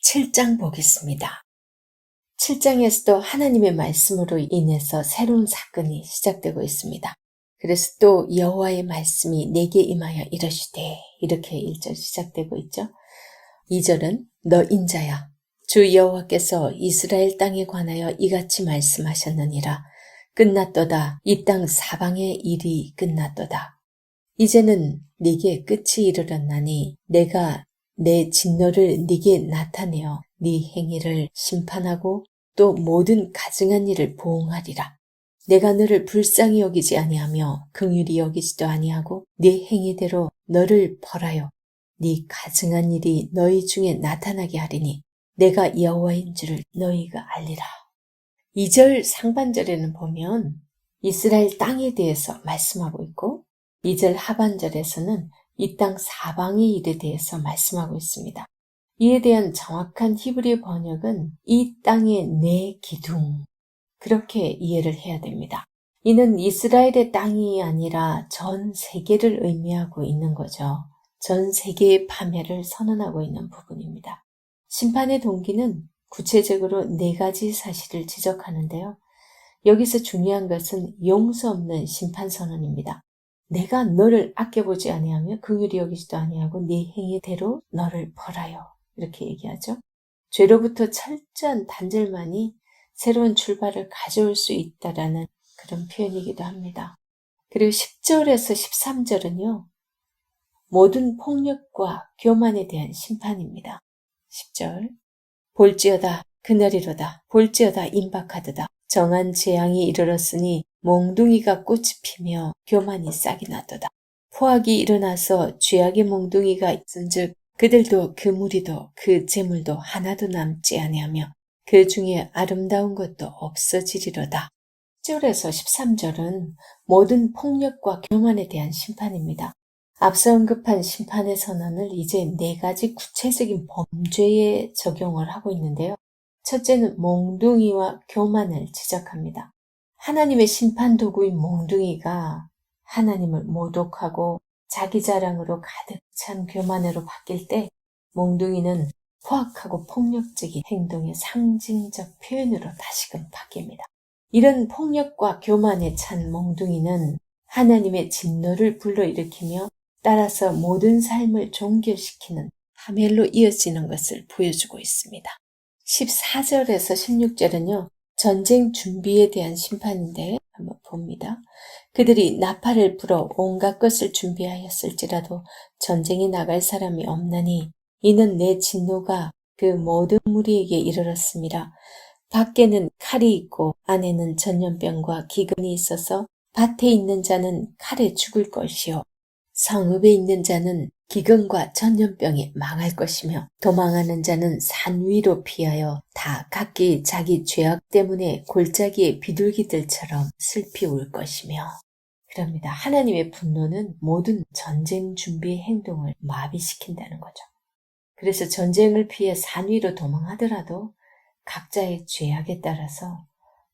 7장 보겠습니다. 7장에서도 하나님의 말씀으로 인해서 새로운 사건이 시작되고 있습니다. 그래서 또 여호와의 말씀이 내게 임하여 이르시되, 이렇게 1절 시작되고 있죠. 2절은 너 인자야, 주 여호와께서 이스라엘 땅에 관하여 이같이 말씀하셨느니라. 끝났도다. 이 땅 사방의 일이 끝났도다. 이제는 네게 끝이 이르렀나니 내가 내 진노를 네게 나타내어 네 행위를 심판하고 또 모든 가증한 일을 보응하리라. 내가 너를 불쌍히 여기지 아니하며 긍휼히 여기지도 아니하고 네 행위대로 너를 벌하여 네 가증한 일이 너희 중에 나타나게 하리니 내가 여호와인 줄을 너희가 알리라. 2절 상반절에는 보면 이스라엘 땅에 대해서 말씀하고 있고 2절 하반절에서는 이 땅 사방의 일에 대해서 말씀하고 있습니다. 이에 대한 정확한 히브리 번역은 이 땅의 내 기둥, 그렇게 이해를 해야 됩니다. 이는 이스라엘의 땅이 아니라 전 세계를 의미하고 있는 거죠. 전 세계의 파멸을 선언하고 있는 부분입니다. 심판의 동기는 구체적으로 4가지 사실을 지적하는데요. 여기서 중요한 것은 용서 없는 심판 선언입니다. 내가 너를 아껴보지 아니하며 긍휼히 여기지도 아니하고 네 행위대로 너를 벌하여, 이렇게 얘기하죠. 죄로부터 철저한 단절만이 새로운 출발을 가져올 수 있다라는 그런 표현이기도 합니다. 그리고 10절에서 13절은요. 모든 폭력과 교만에 대한 심판입니다. 10절 볼지어다 그날이로다 볼지어다 임박하도다 정한 재앙이 이르렀으니 몽둥이가 꽃이 피며 교만이 싹이 나도다. 포악이 일어나서 죄악의 몽둥이가 있은즉 그들도 그 무리도 그 재물도 하나도 남지 아니하며 그 중에 아름다운 것도 없어지리로다. 10절에서 13절은 모든 폭력과 교만에 대한 심판입니다. 앞서 언급한 심판의 선언을 이제 4가지 구체적인 범죄에 적용을 하고 있는데요. 첫째는 몽둥이와 교만을 지적합니다. 하나님의 심판 도구인 몽둥이가 하나님을 모독하고 자기 자랑으로 가득 찬 교만으로 바뀔 때 몽둥이는 포악하고 폭력적인 행동의 상징적 표현으로 다시금 바뀝니다. 이런 폭력과 교만에 찬 몽둥이는 하나님의 진노를 불러일으키며 따라서 모든 삶을 종결시키는 파멸로 이어지는 것을 보여주고 있습니다. 14절에서 16절은요. 전쟁 준비에 대한 심판인데 한번 봅니다. 그들이 나팔을 불어 온갖 것을 준비하였을지라도 전쟁에 나갈 사람이 없나니 이는 내 진노가 그 모든 무리에게 이르렀습니다. 밖에는 칼이 있고 안에는 전염병과 기근이 있어서 밭에 있는 자는 칼에 죽을 것이요 성읍에 있는 자는 기근과 전염병에 망할 것이며 도망하는 자는 산 위로 피하여 다 각기 자기 죄악 때문에 골짜기의 비둘기들처럼 슬피 울 것이며. 그럽니다. 하나님의 분노는 모든 전쟁 준비 행동을 마비시킨다는 거죠. 그래서 전쟁을 피해 산 위로 도망하더라도 각자의 죄악에 따라서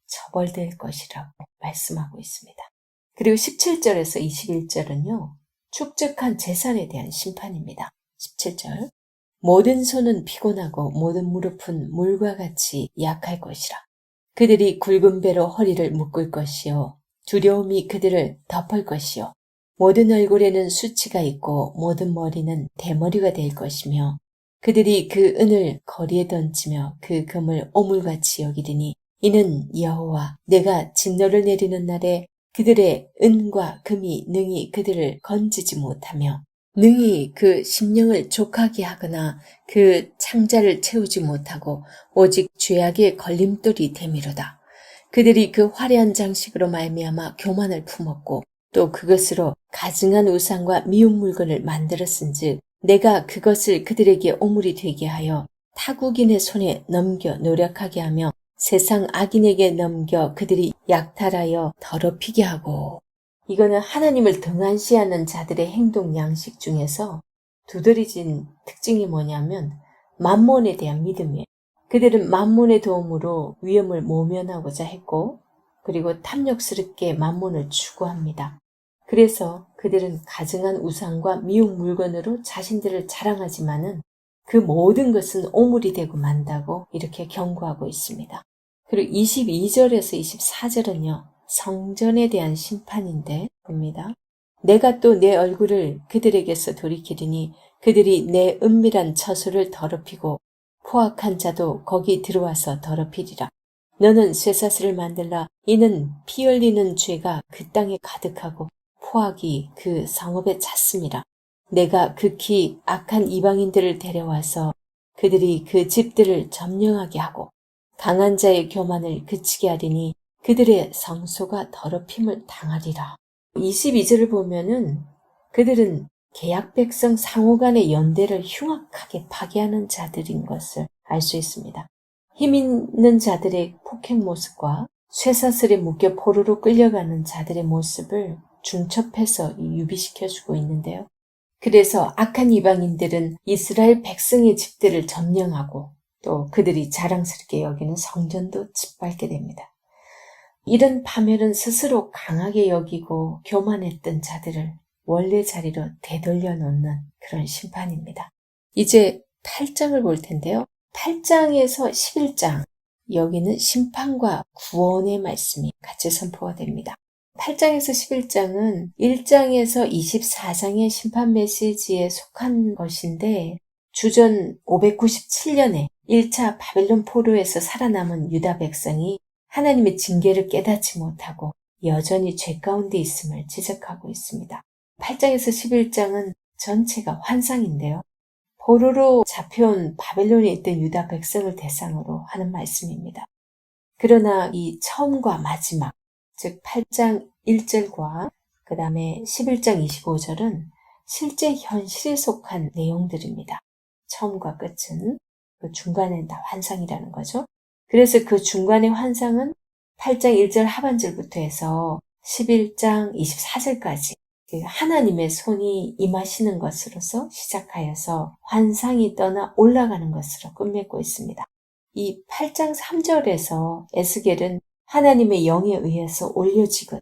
처벌될 것이라고 말씀하고 있습니다. 그리고 17절에서 21절은요. 축적한 재산에 대한 심판입니다. 17절 모든 손은 피곤하고 모든 무릎은 물과 같이 약할 것이라. 그들이 굵은 배로 허리를 묶을 것이요 두려움이 그들을 덮을 것이요 모든 얼굴에는 수치가 있고 모든 머리는 대머리가 될 것이며 그들이 그 은을 거리에 던지며 그 금을 오물같이 여기리니 이는 여호와 내가 진노를 내리는 날에 그들의 은과 금이 능히 그들을 건지지 못하며 능히 그 심령을 족하게 하거나 그 창자를 채우지 못하고 오직 죄악의 걸림돌이 되미로다. 그들이 그 화려한 장식으로 말미암아 교만을 품었고 또 그것으로 가증한 우상과 미운 물건을 만들었은즉 내가 그것을 그들에게 오물이 되게 하여 타국인의 손에 넘겨 노력하게 하며 세상 악인에게 넘겨 그들이 약탈하여 더럽히게 하고. 이거는 하나님을 등한시하는 자들의 행동 양식 중에서 두드러진 특징이 뭐냐면 만몬에 대한 믿음이에요. 그들은 만몬의 도움으로 위험을 모면하고자 했고 그리고 탐욕스럽게 만몬을 추구합니다. 그래서 그들은 가증한 우상과 미운 물건으로 자신들을 자랑하지만은 그 모든 것은 오물이 되고 만다고 이렇게 경고하고 있습니다. 그리고 22절에서 24절은요. 성전에 대한 심판인데 봅니다. 내가 또 내 얼굴을 그들에게서 돌이키리니 그들이 내 은밀한 처소를 더럽히고 포악한 자도 거기 들어와서 더럽히리라. 너는 쇠사슬을 만들라. 이는 피 흘리는 죄가 그 땅에 가득하고 포악이 그 성읍에 찼습니다. 내가 극히 악한 이방인들을 데려와서 그들이 그 집들을 점령하게 하고 강한 자의 교만을 그치게 하리니 그들의 성소가 더럽힘을 당하리라. 22절을 보면은 그들은 계약 백성 상호 간의 연대를 흉악하게 파괴하는 자들인 것을 알 수 있습니다. 힘 있는 자들의 폭행 모습과 쇠사슬에 묶여 포로로 끌려가는 자들의 모습을 중첩해서 유비시켜주고 있는데요. 그래서 악한 이방인들은 이스라엘 백성의 집들을 점령하고 또 그들이 자랑스럽게 여기는 성전도 짓밟게 됩니다. 이런 파멸은 스스로 강하게 여기고 교만했던 자들을 원래 자리로 되돌려 놓는 그런 심판입니다. 이제 8장을 볼 텐데요. 8장에서 11장, 여기는 심판과 구원의 말씀이 같이 선포가 됩니다. 8장에서 11장은 1장에서 24장의 심판 메시지에 속한 것인데 주전 597년에 1차 바벨론 포로에서 살아남은 유다 백성이 하나님의 징계를 깨닫지 못하고 여전히 죄 가운데 있음을 지적하고 있습니다. 8장에서 11장은 전체가 환상인데요. 포로로 잡혀온 바벨론에 있던 유다 백성을 대상으로 하는 말씀입니다. 그러나 이 처음과 마지막, 즉 8장 1절과 그 다음에 11장 25절은 실제 현실에 속한 내용들입니다. 처음과 끝은 그 중간엔 다 환상이라는 거죠. 그래서 그 중간의 환상은 8장 1절 하반절부터 해서 11장 24절까지 하나님의 손이 임하시는 것으로서 시작하여서 환상이 떠나 올라가는 것으로 끝맺고 있습니다. 이 8장 3절에서 에스겔은 하나님의 영에 의해서 올려지죠.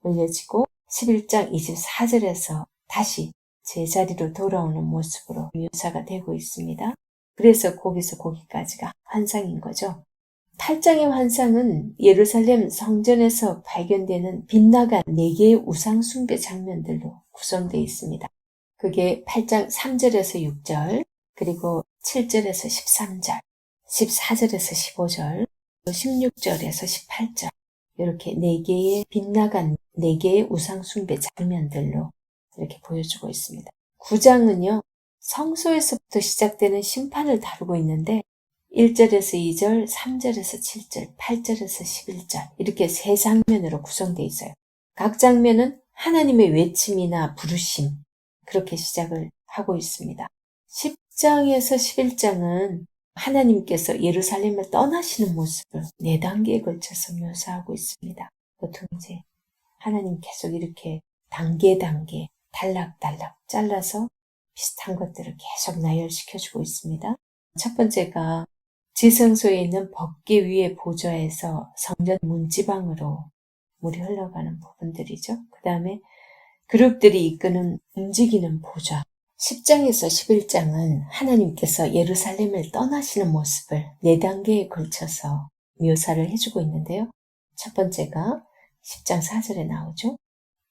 올려지고 11장 24절에서 다시 제자리로 돌아오는 모습으로 묘사가 되고 있습니다. 그래서 거기서 거기까지가 환상인 거죠. 8장의 환상은 예루살렘 성전에서 발견되는 빛나간 4개의 우상 숭배 장면들로 구성되어 있습니다. 그게 8장 3절에서 6절, 그리고 7절에서 13절, 14절에서 15절, 16절에서 18절 이렇게 4개의 빛나간 4개의 우상 숭배 장면들로 이렇게 보여주고 있습니다. 9장은요. 성소에서부터 시작되는 심판을 다루고 있는데 1절에서 2절, 3절에서 7절, 8절에서 11절 이렇게 3장면으로 구성되어 있어요. 각 장면은 하나님의 외침이나 부르심 그렇게 시작을 하고 있습니다. 10장에서 11장은 하나님께서 예루살렘을 떠나시는 모습을 4단계에 걸쳐서 묘사하고 있습니다. 보통 이제 하나님 계속 이렇게 단계 단락 잘라서 비슷한 것들을 계속 나열시켜주고 있습니다. 첫 번째가 지성소에 있는 법궤 위의 보좌에서 성전 문지방으로 물이 흘러가는 부분들이죠. 그 다음에 그룹들이 이끄는 움직이는 보좌. 10장에서 11장은 하나님께서 예루살렘을 떠나시는 모습을 4단계에 걸쳐서 묘사를 해주고 있는데요. 첫 번째가 10장 4절에 나오죠.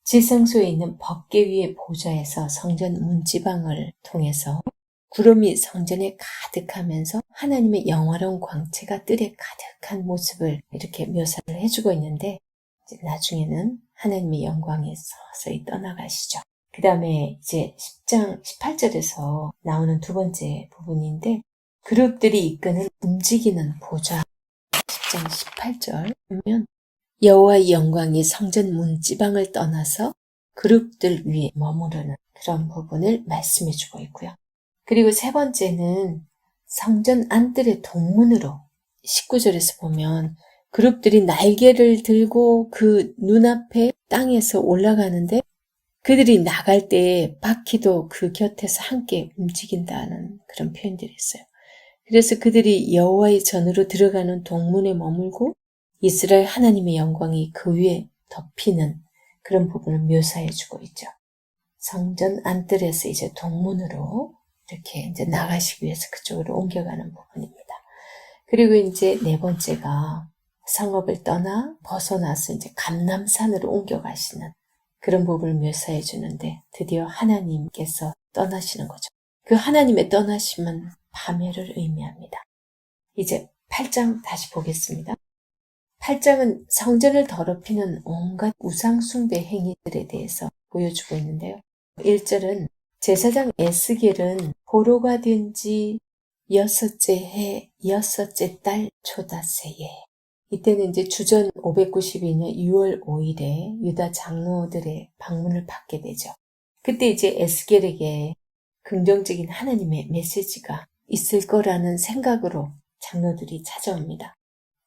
지성소에 있는 법궤 위의 보좌에서 성전 문지방을 통해서 구름이 성전에 가득하면서 하나님의 영화로운 광채가 뜰에 가득한 모습을 이렇게 묘사를 해주고 있는데 나중에는 하나님의 영광이 서서히 떠나가시죠. 그 다음에 이제 10장 18절에서 나오는 두 번째 부분인데 그룹들이 이끄는 움직이는 보좌 10장 18절 보면 여호와의 영광이 성전 문지방을 떠나서 그룹들 위에 머무르는 그런 부분을 말씀해주고 있고요. 그리고 세 번째는 성전 안뜰의 동문으로 19절에서 보면 그룹들이 날개를 들고 그 눈앞에 땅에서 올라가는데 그들이 나갈 때 바퀴도 그 곁에서 함께 움직인다는 그런 표현들이 있어요. 그래서 그들이 여호와의 전으로 들어가는 동문에 머물고 이스라엘 하나님의 영광이 그 위에 덮이는 그런 부분을 묘사해 주고 있죠. 성전 안뜰에서 이제 동문으로 이렇게 이제 나가시기 위해서 그쪽으로 옮겨가는 부분입니다. 그리고 이제 네 번째가 성읍을 떠나 벗어나서 이제 감람산으로 옮겨가시는 그런 부분을 묘사해 주는데 드디어 하나님께서 떠나시는 거죠. 그 하나님의 떠나심은 파멸을 의미합니다. 이제 8장 다시 보겠습니다. 8장은 성전을 더럽히는 온갖 우상숭배 행위들에 대해서 보여주고 있는데요. 1절은 제사장 에스겔은 포로가 된 지 6째 해 6째 달 초다새에, 이때는 이제 주전 592년 6월 5일에 유다 장로들의 방문을 받게 되죠. 그때 이제 에스겔에게 긍정적인 하나님의 메시지가 있을 거라는 생각으로 장로들이 찾아옵니다.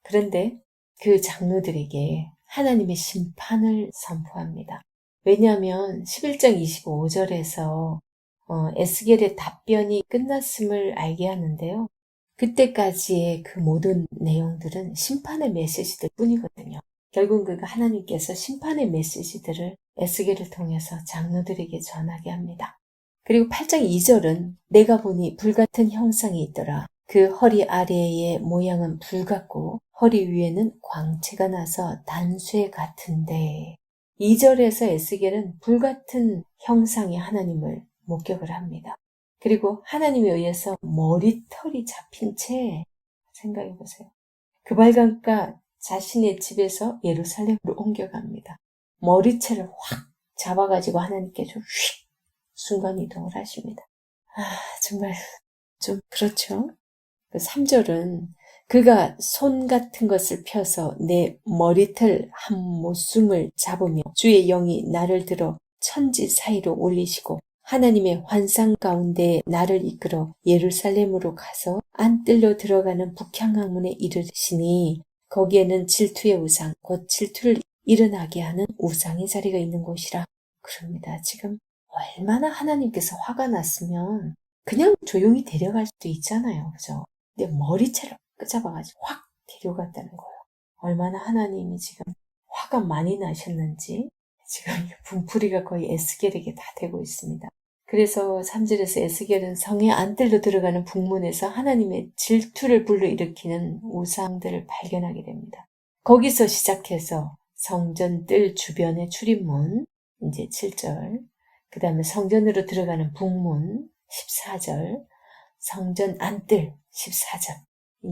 그런데 그 장로들에게 하나님의 심판을 선포합니다. 왜냐하면 11장 25절에서 에스겔의 답변이 끝났음을 알게 하는데요. 그때까지의 그 모든 내용들은 심판의 메시지들 뿐이거든요. 결국 그가 하나님께서 심판의 메시지들을 에스겔을 통해서 장로들에게 전하게 합니다. 그리고 8장 2절은 내가 보니 불같은 형상이 있더라. 그 허리 아래의 모양은 불 같고 허리 위에는 광채가 나서 단쇠 같은데, 2절에서 에스겔은 불같은 형상의 하나님을 목격을 합니다. 그리고 하나님에 의해서 머리털이 잡힌 채, 생각해 보세요. 그 발각과 자신의 집에서 예루살렘으로 옮겨갑니다. 머리채를 확 잡아가지고 하나님께서 휙 순간이동을 하십니다. 정말 좀 그렇죠? 3절은 그가 손 같은 것을 펴서 내 머리털 한 모퉁을 잡으며 주의 영이 나를 들어 천지 사이로 올리시고 하나님의 환상 가운데 나를 이끌어 예루살렘으로 가서 안뜰로 들어가는 북향강문에 이르시니 거기에는 질투의 우상, 곧 질투를 일어나게 하는 우상의 자리가 있는 곳이라. 그럽니다. 지금 얼마나 하나님께서 화가 났으면 그냥 조용히 데려갈 수도 있잖아요. 그죠? 근데 머리채를 끄잡아가지고 확 데려갔다는 거예요. 얼마나 하나님이 지금 화가 많이 나셨는지 지금 분풀이가 거의 에스겔에게 다 되고 있습니다. 그래서 3절에서 에스겔은 성의 안뜰로 들어가는 북문에서 하나님의 질투를 불러일으키는 우상들을 발견하게 됩니다. 거기서 시작해서 성전 뜰 주변의 출입문, 이제 7절, 그 다음에 성전으로 들어가는 북문, 14절, 성전 안뜰, 14절,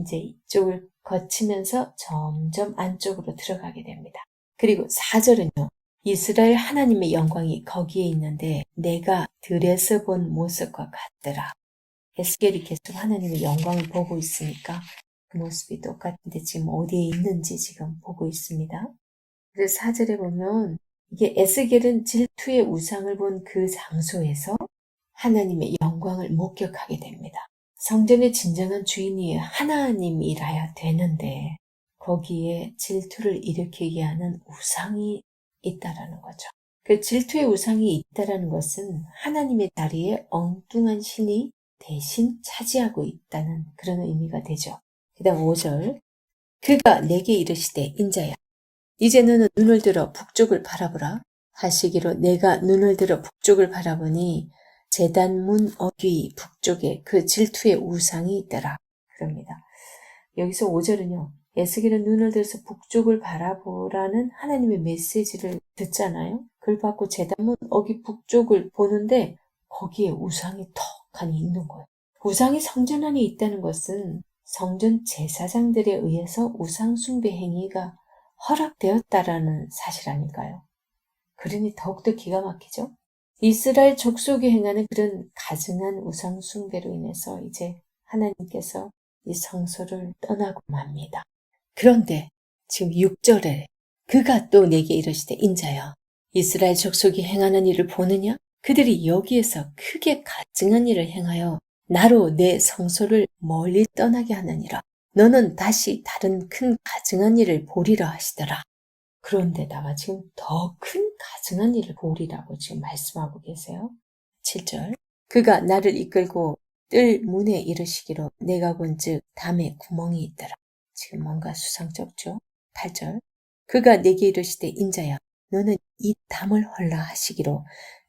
이제 이쪽을 거치면서 점점 안쪽으로 들어가게 됩니다. 그리고 4절은요. 이스라엘 하나님의 영광이 거기에 있는데 내가 들에서 본 모습과 같더라. 에스겔이 계속 하나님의 영광을 보고 있으니까 그 모습이 똑같은데 지금 어디에 있는지 지금 보고 있습니다. 그래서 4절에 보면 이게 에스겔은 질투의 우상을 본 그 장소에서 하나님의 영광을 목격하게 됩니다. 성전의 진정한 주인이 하나님이라야 되는데 거기에 질투를 일으키게 하는 우상이 있다라는 거죠. 그 질투의 우상이 있다라는 것은 하나님의 자리에 엉뚱한 신이 대신 차지하고 있다는 그런 의미가 되죠. 그 다음 5절, 그가 내게 이르시되 인자야 이제 너는 눈을 들어 북쪽을 바라보라 하시기로 내가 눈을 들어 북쪽을 바라보니 제단문 어귀 북쪽에 그 질투의 우상이 있더라. 그럽니다. 여기서 5절은요. 에스겔은 눈을 들어서 북쪽을 바라보라는 하나님의 메시지를 듣잖아요. 그걸 받고 제단문 어귀 북쪽을 보는데 거기에 우상이 턱하니 있는 거예요. 우상이 성전 안에 있다는 것은 성전 제사장들에 의해서 우상 숭배 행위가 허락되었다라는 사실 아닐까요? 그러니 더욱더 기가 막히죠. 이스라엘 족속이 행하는 그런 가증한 우상 숭배로 인해서 이제 하나님께서 이 성소를 떠나고 맙니다. 그런데 지금 6절에 그가 또 내게 이르시되 인자여 이스라엘 족속이 행하는 일을 보느냐? 그들이 여기에서 크게 가증한 일을 행하여 나로 내 성소를 멀리 떠나게 하느니라. 너는 다시 다른 큰 가증한 일을 보리라 하시더라. 그런데다가 지금 더 큰 가증한 일을 보리라고 지금 말씀하고 계세요. 7절. 그가 나를 이끌고 뜰 문에 이르시기로 내가 본즉 담에 구멍이 있더라. 지금 뭔가 수상쩍죠. 8절. 그가 내게 이르시되 인자야 너는 이 담을 헐라 하시기로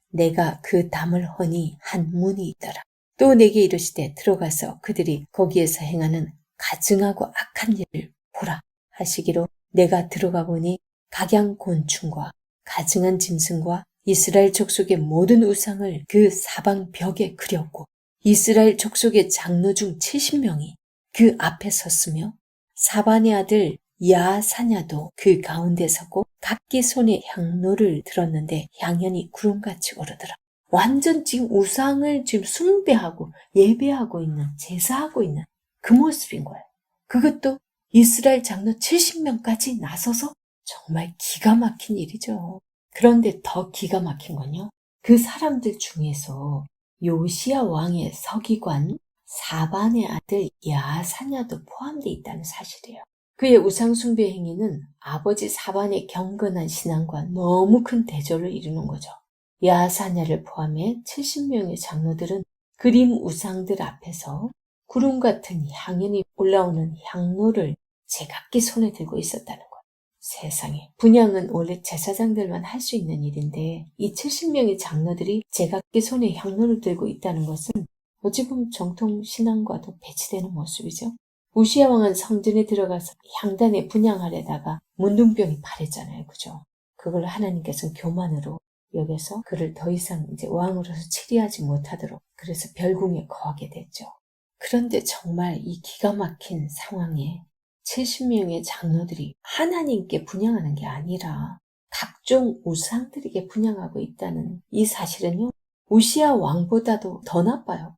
내가 그 담을 허니 한 문이 있더라. 또 내게 이르시되 들어가서 그들이 거기에서 행하는 가증하고 악한 일을 보라 하시기로 내가 들어가 보니 각양곤충과 가증한 짐승과 이스라엘 족속의 모든 우상을 그 사방 벽에 그렸고 이스라엘 족속의 장로 중 70명이 그 앞에 섰으며 사반의 아들 야사냐도 그 가운데 서고 각기 손에 향로를 들었는데 향연이 구름같이 오르더라. 완전 지금 우상을 지금 숭배하고 예배하고 있는, 제사하고 있는 그 모습인 거예요. 그것도 이스라엘 장로 70명까지 나서서 정말 기가 막힌 일이죠. 그런데 더 기가 막힌 건요. 그 사람들 중에서 요시야 왕의 서기관 사반의 아들 야사냐도 포함되어 있다는 사실이에요. 그의 우상숭배 행위는 아버지 사반의 경건한 신앙과 너무 큰 대조를 이루는 거죠. 야사냐를 포함해 70명의 장로들은 그림 우상들 앞에서 구름 같은 향연이 올라오는 향로를 제각기 손에 들고 있었다는 거예요. 세상에. 분향은 원래 제사장들만 할 수 있는 일인데 이 70명의 장로들이 제각기 손에 향로를 들고 있다는 것은 어찌 보면 정통 신앙과도 배치되는 모습이죠. 우시야 왕은 성전에 들어가서 향단에 분향하려다가 문둥병이 발했잖아요. 그죠? 그걸 하나님께서는 교만으로 여겨서 그를 더 이상 이제 왕으로서 치리하지 못하도록 그래서 별궁에 거하게 됐죠. 그런데 정말 이 기가 막힌 상황에 70명의 장로들이 하나님께 분향하는 게 아니라 각종 우상들에게 분향하고 있다는 이 사실은요. 우시야 왕보다도 더 나빠요.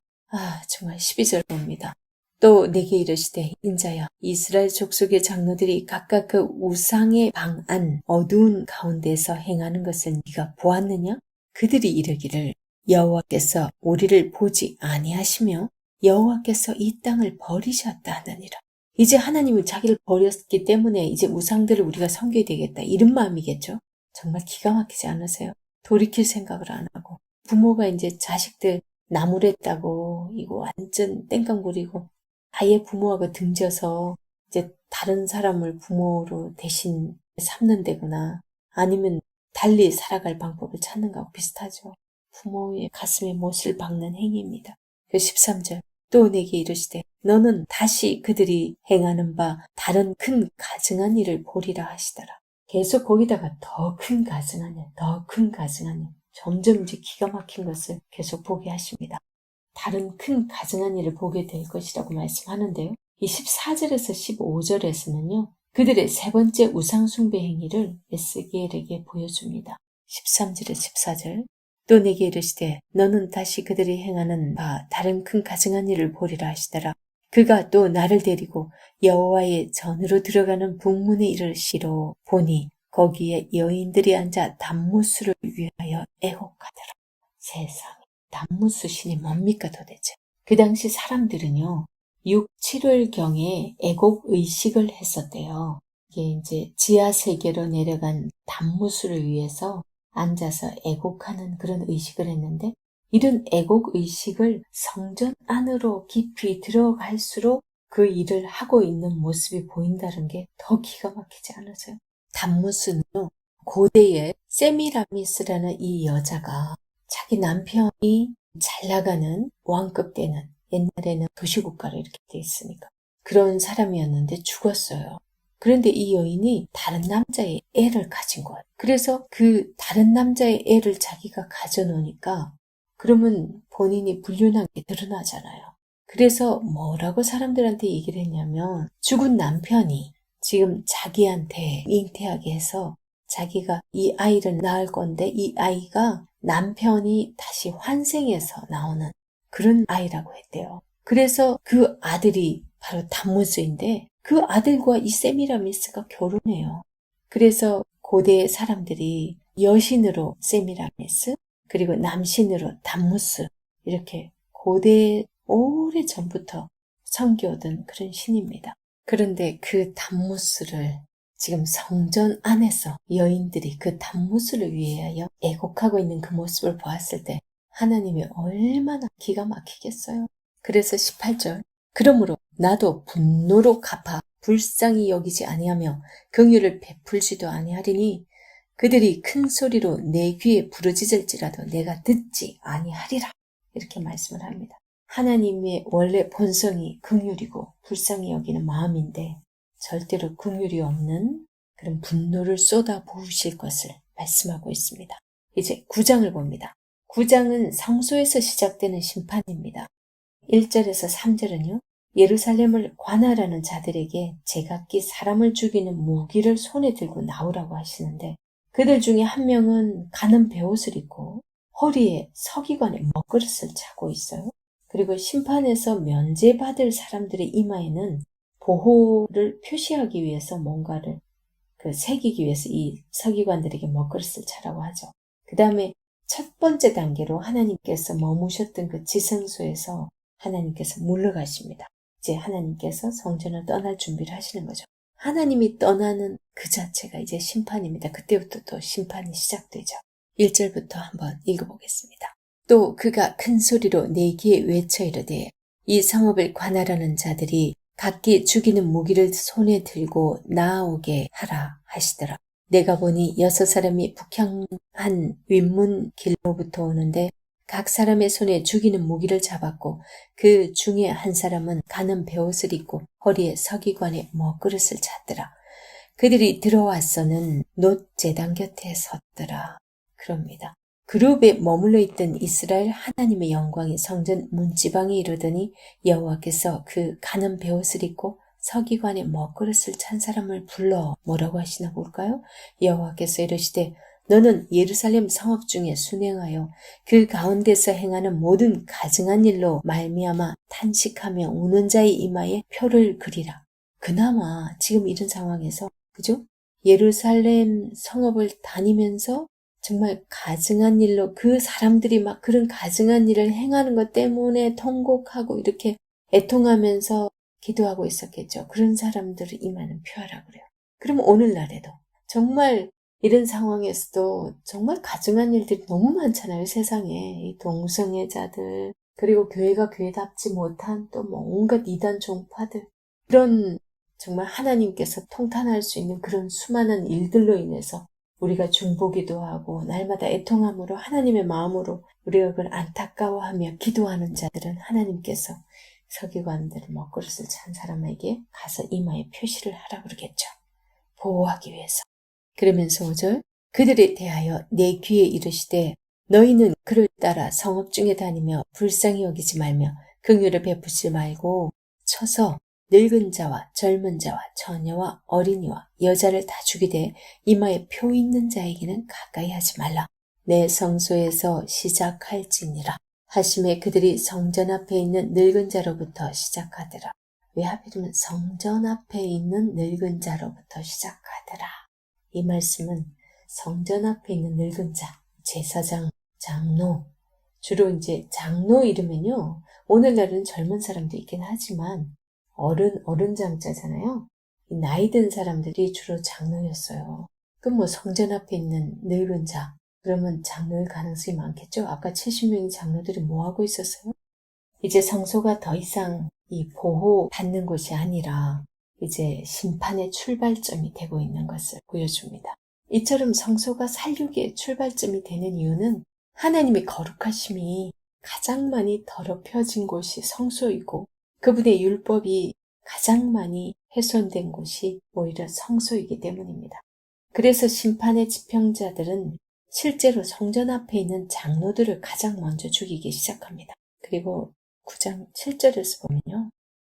정말 12절 봅니다. 또 내게 이르시되 인자야 이스라엘 족속의 장로들이 각각 그 우상의 방 안 어두운 가운데서 행하는 것을 네가 보았느냐? 그들이 이르기를 여호와께서 우리를 보지 아니하시며 여호와께서 이 땅을 버리셨다 하느니라. 이제 하나님은 자기를 버렸기 때문에 이제 우상들을 우리가 섬겨야 되겠다. 이런 마음이겠죠. 정말 기가 막히지 않으세요? 돌이킬 생각을 안 하고 부모가 이제 자식들 나무랬다고 이거 완전 땡깡 부리고 아예 부모하고 등져서 이제 다른 사람을 부모로 대신 삼는다거나 아니면 달리 살아갈 방법을 찾는 거하고 비슷하죠. 부모의 가슴에 못을 박는 행위입니다. 13절 또 내게 이르시되 너는 다시 그들이 행하는 바 다른 큰 가증한 일을 보리라 하시더라. 계속 거기다가 더 큰 가증한 일, 더 큰 가증한 일, 점점 이제 기가 막힌 것을 계속 보게 하십니다. 다른 큰 가증한 일을 보게 될 것이라고 말씀하는데요. 이 14절에서 15절에서는요. 그들의 세 번째 우상숭배 행위를 에스겔에게 보여줍니다. 13절에서 14절 또 내게 이르시되 너는 다시 그들이 행하는 바 다른 큰 가증한 일을 보리라 하시더라. 그가 또 나를 데리고 여호와의 전으로 들어가는 북문에 이르시러 보니 거기에 여인들이 앉아 단무수를 위하여 애곡하더라. 세상에. 단무수 신이 뭡니까 도대체? 그 당시 사람들은요. 6, 7월경에 애곡 의식을 했었대요. 이게 이제 지하 세계로 내려간 단무수를 위해서 앉아서 애곡하는 그런 의식을 했는데 이런 애곡 의식을 성전 안으로 깊이 들어갈수록 그 일을 하고 있는 모습이 보인다는 게 더 기가 막히지 않으세요? 단무수는요. 고대에 세미라미스라는 이 여자가 자기 남편이 잘 나가는 왕급 되는 옛날에는 도시국가로 이렇게 돼 있으니까 그런 사람이었는데 죽었어요. 그런데 이 여인이 다른 남자의 애를 가진 거예요. 그래서 그 다른 남자의 애를 자기가 가져놓으니까 그러면 본인이 불륜한 게 드러나잖아요. 그래서 뭐라고 사람들한테 얘기를 했냐면 죽은 남편이 지금 자기한테 잉태하게 해서 자기가 이 아이를 낳을 건데 이 아이가 남편이 다시 환생해서 나오는 그런 아이라고 했대요. 그래서 그 아들이 바로 단무스인데 그 아들과 이 세미라미스가 결혼해요. 그래서 고대 사람들이 여신으로 세미라미스 그리고 남신으로 단무스 이렇게 고대 오래전부터 섬겨오던 그런 신입니다. 그런데 그 단무스를 지금 성전 안에서 여인들이 그 단무술을 위하여 애곡하고 있는 그 모습을 보았을 때 하나님이 얼마나 기가 막히겠어요. 그래서 18절 그러므로 나도 분노로 갚아 불쌍히 여기지 아니하며 긍휼을 베풀지도 아니하리니 그들이 큰 소리로 내 귀에 부르짖을지라도 내가 듣지 아니하리라. 이렇게 말씀을 합니다. 하나님의 원래 본성이 긍휼이고 불쌍히 여기는 마음인데 절대로 긍휼이 없는 그런 분노를 쏟아 부으실 것을 말씀하고 있습니다. 이제 9장을 봅니다. 9장은 성소에서 시작되는 심판입니다. 1절에서 3절은요. 예루살렘을 관할하는 자들에게 제각기 사람을 죽이는 무기를 손에 들고 나오라고 하시는데 그들 중에 한 명은 가는 베옷을 입고 허리에 서기관의 먹그릇을 차고 있어요. 그리고 심판에서 면제받을 사람들의 이마에는 보호를 표시하기 위해서 뭔가를 새기기 위해서 이 서기관들에게 먹그릇을 차라고 하죠. 그 다음에 첫 번째 단계로 하나님께서 머무셨던 그 지성소에서 하나님께서 물러가십니다. 이제 하나님께서 성전을 떠날 준비를 하시는 거죠. 하나님이 떠나는 그 자체가 이제 심판입니다. 그때부터 또 심판이 시작되죠. 1절부터 한번 읽어보겠습니다. 또 그가 큰 소리로 내 귀에 외쳐 이르되 이 성읍을 관할하는 자들이 각기 죽이는 무기를 손에 들고 나아오게 하라 하시더라. 내가 보니 6사람이 북향한 윗문 길로부터 오는데 각 사람의 손에 죽이는 무기를 잡았고 그 중에 한 사람은 가는 베옷을 입고 허리에 서기관의 먹그릇을 찼더라. 그들이 들어와서는 놋 제단 곁에 섰더라. 그럽니다. 그룹에 머물러 있던 이스라엘 하나님의 영광이 성전 문지방에 이르더니 여호와께서 그 가는 베옷을 입고 서기관의 먹그릇을 찬 사람을 불러 뭐라고 하시나 볼까요? 여호와께서 이르시되 너는 예루살렘 성읍 중에 순행하여 그 가운데서 행하는 모든 가증한 일로 말미암아 탄식하며 우는 자의 이마에 표를 그리라. 그나마 지금 이런 상황에서 그죠? 예루살렘 성읍을 다니면서 정말 가증한 일로 그 사람들이 막 그런 가증한 일을 행하는 것 때문에 통곡하고 이렇게 애통하면서 기도하고 있었겠죠. 그런 사람들을 이마는 표하라 그래요. 그럼 오늘날에도 정말 이런 상황에서도 정말 가증한 일들이 너무 많잖아요. 세상에 이 동성애자들 그리고 교회가 교회답지 못한 또 뭐 온갖 이단 종파들 그런 정말 하나님께서 통탄할 수 있는 그런 수많은 일들로 인해서 우리가 중보기도 하고 날마다 애통함으로 하나님의 마음으로 우리가 그걸 안타까워하며 기도하는 자들은 하나님께서 서기관들을 먹그릇을 찬 사람에게 가서 이마에 표시를 하라 그러겠죠. 보호하기 위해서. 그러면서 5절 그들에 대하여 내 귀에 이르시되 너희는 그를 따라 성읍 중에 다니며 불쌍히 여기지 말며 긍휼을 베푸지 말고 쳐서 늙은 자와 젊은 자와 처녀와 어린이와 여자를 다 죽이되 이마에 표 있는 자에게는 가까이 하지 말라. 내 성소에서 시작할지니라. 하심에 그들이 성전 앞에 있는 늙은 자로부터 시작하더라. 왜 하필이면 성전 앞에 있는 늙은 자로부터 시작하더라. 이 말씀은 성전 앞에 있는 늙은 자, 제사장, 장로, 주로 이제 장로 이름은요, 오늘날은 젊은 사람도 있긴 하지만 어른 장자잖아요. 나이 든 사람들이 주로 장로였어요. 그럼 뭐 성전 앞에 있는 늙은 자, 그러면 장로일 가능성이 많겠죠? 아까 70명의 장로들이 뭐 하고 있었어요? 이제 성소가 더 이상 이 보호받는 곳이 아니라 이제 심판의 출발점이 되고 있는 것을 보여줍니다. 이처럼 성소가 살육의 출발점이 되는 이유는 하나님의 거룩하심이 가장 많이 더럽혀진 곳이 성소이고 그분의 율법이 가장 많이 훼손된 곳이 오히려 성소이기 때문입니다. 그래서 심판의 지평자들은 실제로 성전 앞에 있는 장로들을 가장 먼저 죽이기 시작합니다. 그리고 9장 7절에서 보면요.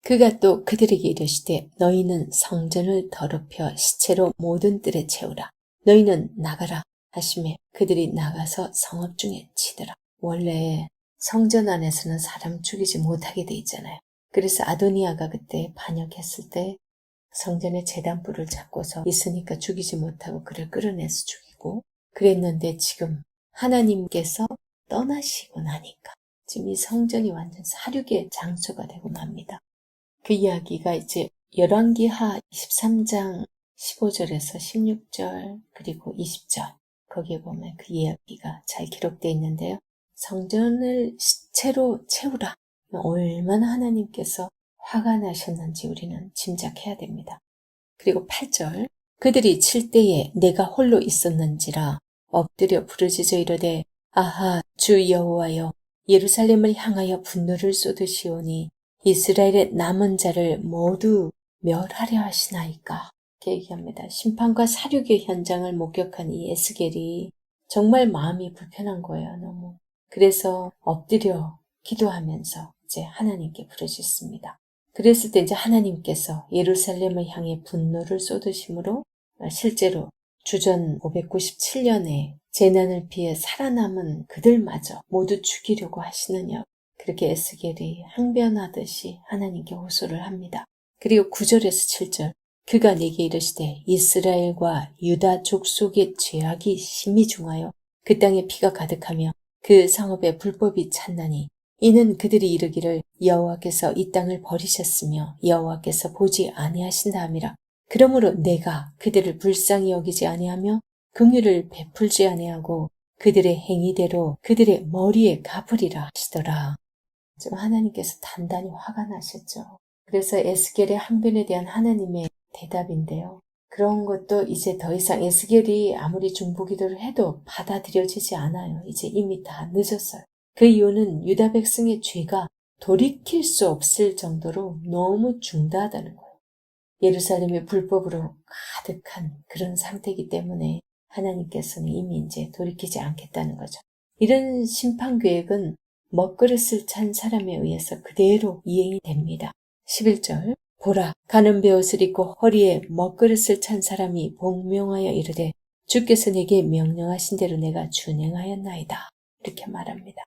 그가 또 그들에게 이르시되 너희는 성전을 더럽혀 시체로 모든 뜰에 채우라. 너희는 나가라 하시매 그들이 나가서 성읍 중에 치더라. 원래 성전 안에서는 사람 죽이지 못하게 돼 있잖아요. 그래서 아도니아가 그때 반역했을 때 성전의 제단불을 잡고서 있으니까 죽이지 못하고 그를 끌어내서 죽이고 그랬는데 지금 하나님께서 떠나시고 나니까 지금 이 성전이 완전 사륙의 장소가 되고 맙니다. 그 이야기가 이제 열왕기하 23장 15절에서 16절 그리고 20절 거기에 보면 그 이야기가 잘 기록되어 있는데요. 성전을 시체로 채우라. 얼마나 하나님께서 화가 나셨는지 우리는 짐작해야 됩니다. 그리고 8절 그들이 칠 때에 내가 홀로 있었는지라 엎드려 부르짖어 이르되 아하 주 여호와여 예루살렘을 향하여 분노를 쏟으시오니 이스라엘의 남은 자를 모두 멸하려 하시나이까. 이렇게 얘기합니다. 심판과 사륙의 현장을 목격한 이 에스겔이 정말 마음이 불편한 거예요. 너무. 그래서 엎드려 기도하면서 이제 하나님께 부르짖습니다. 그랬을 때 이제 하나님께서 예루살렘을 향해 분노를 쏟으심으로 실제로 주전 597년에 재난을 피해 살아남은 그들마저 모두 죽이려고 하시느냐. 그렇게 에스겔이 항변하듯이 하나님께 호소를 합니다. 그리고 9절에서 7절 그가 내게 이르시되 이스라엘과 유다 족속의 죄악이 심히 중하여 그 땅에 피가 가득하며 그 성읍에 불법이 찼나니 이는 그들이 이르기를 여호와께서 이 땅을 버리셨으며 여호와께서 보지 아니하신다 함이라. 그러므로 내가 그들을 불쌍히 여기지 아니하며 긍휼을 베풀지 아니하고 그들의 행위대로 그들의 머리에 갚으리라 하시더라. 좀 하나님께서 단단히 화가 나셨죠. 그래서 에스겔의 항변에 대한 하나님의 대답인데요. 그런 것도 이제 더 이상 에스겔이 아무리 중보기도를 해도 받아들여지지 않아요. 이제 이미 다 늦었어요. 그 이유는 유다 백성의 죄가 돌이킬 수 없을 정도로 너무 중다하다는 거예요. 예루살렘이 불법으로 가득한 그런 상태이기 때문에 하나님께서는 이미 이제 돌이키지 않겠다는 거죠. 이런 심판 계획은 먹그릇을 찬 사람에 의해서 그대로 이행이 됩니다. 11절 보라 가는 베옷을 입고 허리에 먹그릇을 찬 사람이 복명하여 이르되 주께서 내게 명령하신 대로 내가 준행하였나이다. 이렇게 말합니다.